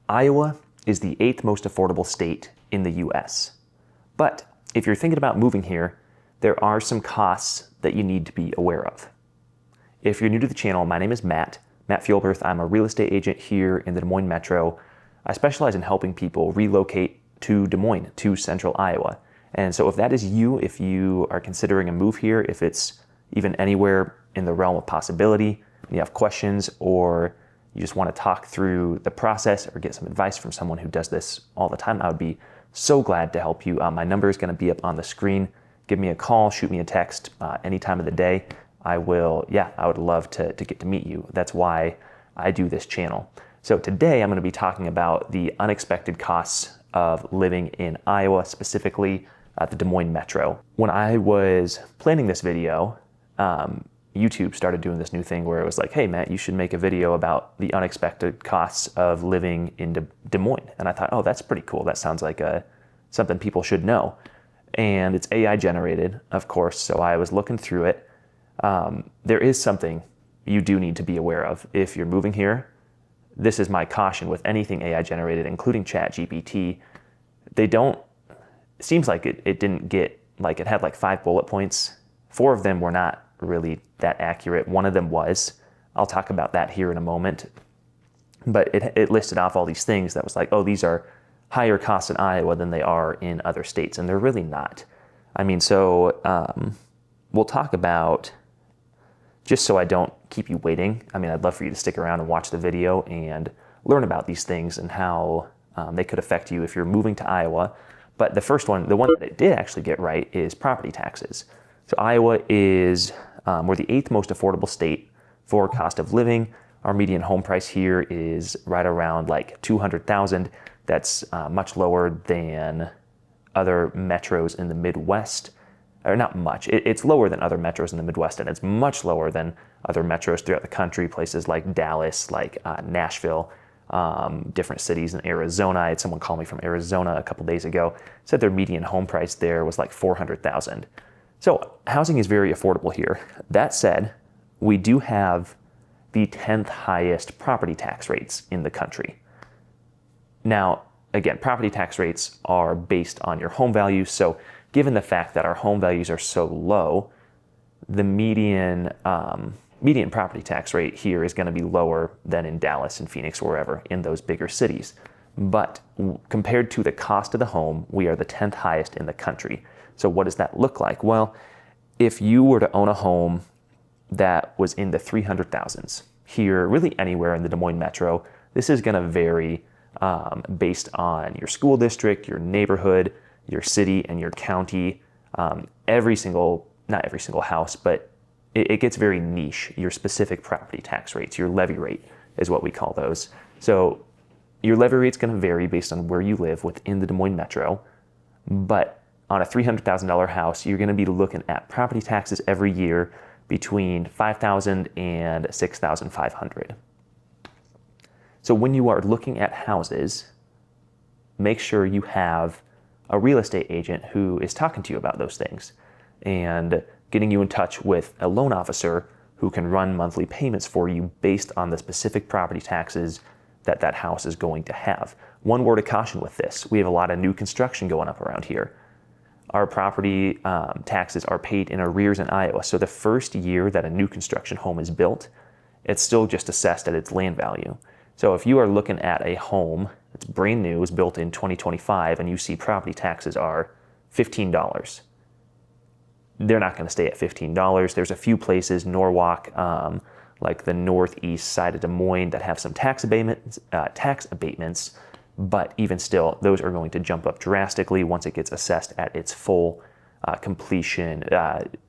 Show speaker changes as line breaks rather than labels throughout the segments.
Iowa is the 8th most affordable state in the US. But if you're thinking about moving here, there are some costs that you need to be aware of. If you're new to the channel, my name is Matt Fuelberth. I'm a real estate agent here in the Des Moines Metro. I specialize in helping people relocate to Des Moines, to central Iowa. And so if that is you, if you are considering a move here, if it's even anywhere in the realm of possibility, you have questions, or you just want to talk through the process or get some advice from someone who does this all the time, I would be so glad to help you. My number is going to be up on the screen. Give me a call, shoot me a text any time of the day. I would love to get to meet you. That's why I do this channel. So today I'm going to be talking about the unexpected costs of living in Iowa, specifically at the Des Moines Metro. When I was planning this video, YouTube started doing this new thing where it was like, hey Matt, you should make a video about the unexpected costs of living in Des Moines. And I thought, oh, that's pretty cool. That sounds like something people should know. And it's AI generated, of course, so I was looking through it. There is something you do need to be aware of if you're moving here. This is my caution with anything AI generated, including ChatGPT. It seems like it didn't get, like it had like 5 bullet points. 4 of them were not really that accurate. One of them was. I'll talk about that here in a moment. But it listed off all these things that was like, oh, these are higher costs in Iowa than they are in other states, and they're really not. I mean, so we'll talk about, just so I don't keep you waiting, I mean, I'd love for you to stick around and watch the video and learn about these things and how they could affect you if you're moving to Iowa. But the first one, the one that it did actually get right, is property taxes. So Iowa is, we're the 8th most affordable state for cost of living. Our median home price here is right around like $200,000. That's much lower than other metros in the Midwest. Or not much, it's lower than other metros in the Midwest, and it's much lower than other metros throughout the country, places like Dallas, like Nashville, different cities in Arizona. I had someone call me from Arizona a couple days ago, said their median home price there was like $400,000. So housing is very affordable here. That said, we do have the 10th highest property tax rates in the country. Now, again, property tax rates are based on your home value. So given the fact that our home values are so low, the median property tax rate here is going to be lower than in Dallas and Phoenix or wherever in those bigger cities. But compared to the cost of the home, we are the 10th highest in the country. So what does that look like? Well, if you were to own a home that was in the 300,000s here, really anywhere in the Des Moines Metro, this is going to vary based on your school district, your neighborhood, your city, and your county. Not every single house, but it gets very niche. Your specific property tax rates, your levy rate is what we call those. So your levy rate's going to vary based on where you live within the Des Moines Metro, but on a $300,000 house, you're going to be looking at property taxes every year between $5,000 and $6,500. So when you are looking at houses, make sure you have a real estate agent who is talking to you about those things and getting you in touch with a loan officer who can run monthly payments for you based on the specific property taxes that that house is going to have. One word of caution with this: we have a lot of new construction going up around here. Our property taxes are paid in arrears in Iowa. So the first year that a new construction home is built, it's still just assessed at its land value. So if you are looking at a home that's brand new, is built in 2025, and you see property taxes are $15, they're not going to stay at $15. There's a few places, Norwalk, like the northeast side of Des Moines, that have some tax abatements, but even still, those are going to jump up drastically once it gets assessed at its full completion,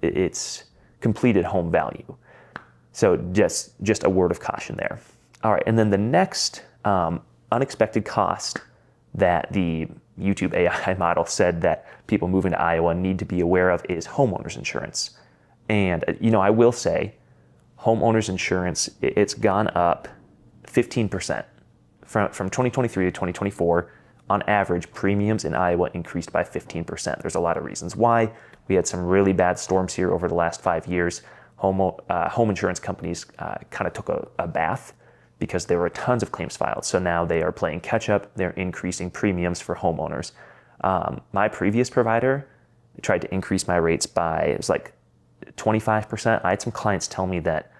its completed home value. So just a word of caution there. All right, and then the next unexpected cost that the YouTube AI model said that people moving to Iowa need to be aware of is homeowners insurance. And I will say, homeowners insurance, it's gone up 15%. From 2023 to 2024, on average, premiums in Iowa increased by 15%. There's a lot of reasons why. We had some really bad storms here over the last 5 years. Home insurance companies kind of took a bath because there were tons of claims filed. So now they are playing catch up. They're increasing premiums for homeowners. My previous provider tried to increase my rates by, it was like 25%. I had some clients tell me that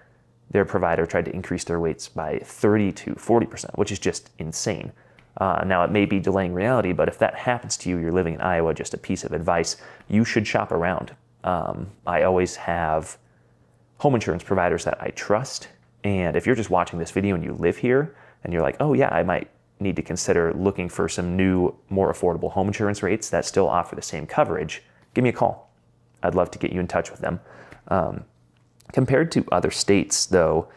their provider tried to increase their rates by 30 to 40%, which is just insane. Now, it may be delaying reality, but if that happens to you, you're living in Iowa, just a piece of advice, you should shop around. I always have home insurance providers that I trust. And if you're just watching this video and you live here and you're like, oh yeah, I might need to consider looking for some new, more affordable home insurance rates that still offer the same coverage, give me a call. I'd love to get you in touch with them. Compared to other states though,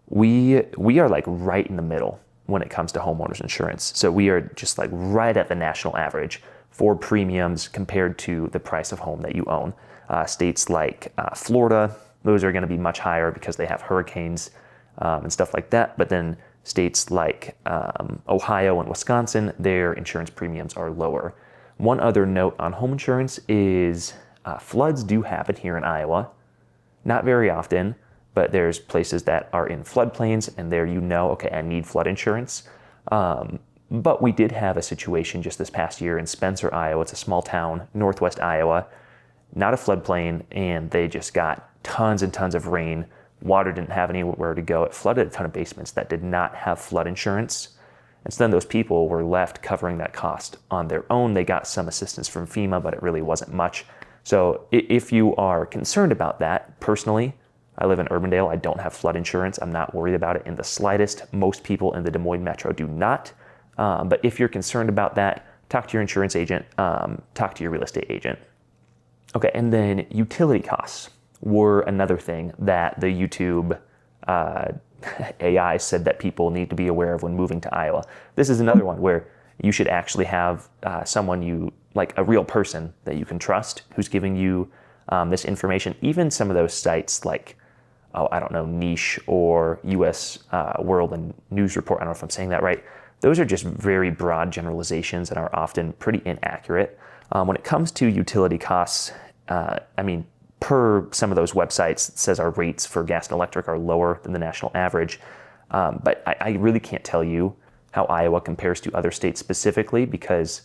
we are like right in the middle when it comes to homeowners insurance. So we are just like right at the national average for premiums compared to the price of home that you own. States like Florida, those are going to be much higher because they have hurricanes and stuff like that. But then states like Ohio and Wisconsin, their insurance premiums are lower. One other note on home insurance is floods do happen here in Iowa. Not very often, but there's places that are in floodplains and there okay, I need flood insurance. But we did have a situation just this past year in Spencer, Iowa. It's a small town, northwest Iowa, not a floodplain, and they just got tons and tons of rain. Water didn't have anywhere to go. It flooded a ton of basements that did not have flood insurance. And so then those people were left covering that cost on their own. They got some assistance from FEMA, but it really wasn't much. So if you are concerned about that, personally, I live in Urbandale. I don't have flood insurance. I'm not worried about it in the slightest. Most people in the Des Moines Metro do not. But if you're concerned about that, talk to your insurance agent, talk to your real estate agent. Okay, and then utility costs were another thing that the YouTube AI said that people need to be aware of when moving to Iowa. This is another one where you should actually have someone like a real person that you can trust who's giving you this information. Even some of those sites like, I don't know, Niche or US World and News Report, I don't know if I'm saying that right. Those are just very broad generalizations and are often pretty inaccurate. When it comes to utility costs, per some of those websites, it says our rates for gas and electric are lower than the national average. But I really can't tell you how Iowa compares to other states specifically because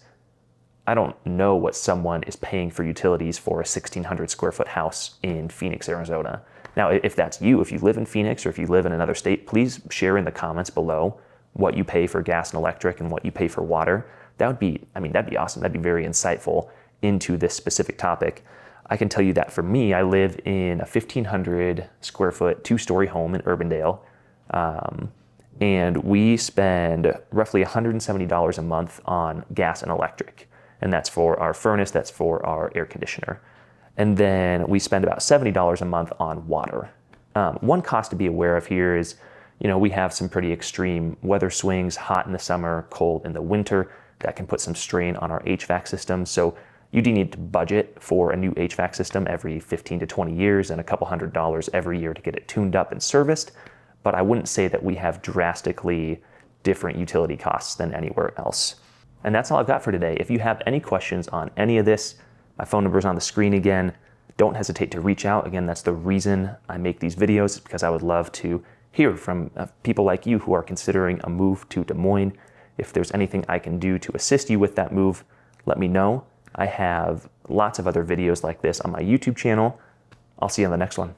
I don't know what someone is paying for utilities for a 1,600 square foot house in Phoenix, Arizona. Now, if that's you, if you live in Phoenix or if you live in another state, please share in the comments below what you pay for gas and electric and what you pay for water. That'd be awesome. That'd be very insightful into this specific topic. I can tell you that for me, I live in a 1,500 square foot, 2-story home in Urbandale. And we spend roughly $170 a month on gas and electric. And that's for our furnace, that's for our air conditioner. And then we spend about $70 a month on water. One cost to be aware of here is, we have some pretty extreme weather swings, hot in the summer, cold in the winter. That can put some strain on our HVAC system. So you do need to budget for a new HVAC system every 15 to 20 years and a couple $100 every year to get it tuned up and serviced. But I wouldn't say that we have drastically different utility costs than anywhere else. And that's all I've got for today. If you have any questions on any of this, my phone number is on the screen again. Don't hesitate to reach out. Again, that's the reason I make these videos, because I would love to hear from people like you who are considering a move to Des Moines. If there's anything I can do to assist you with that move, let me know. I have lots of other videos like this on my YouTube channel. I'll see you on the next one.